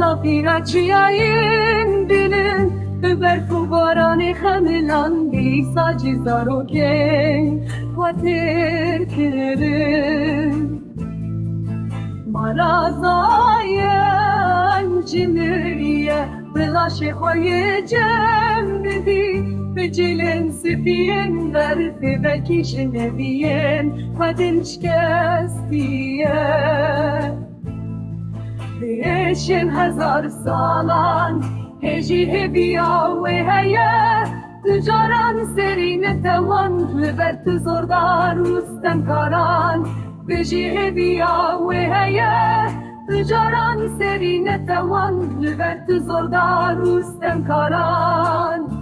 Zafira çiyayin dilin Berfu barani xemilan Bi sacı zaroken Vatir kirin Marazayen cimriye Bilaşı khoye cem bidi Bicilin sifiyen Verfi bekişin nebiyen Kadin şkestiye Beşin hezar salan Heci hebiya ve heye Tücaran serine tevan Lübert zorda Rustem karan Beşi hebiya ve heye Tücaran serine tevan Lübert zorda Rustem karan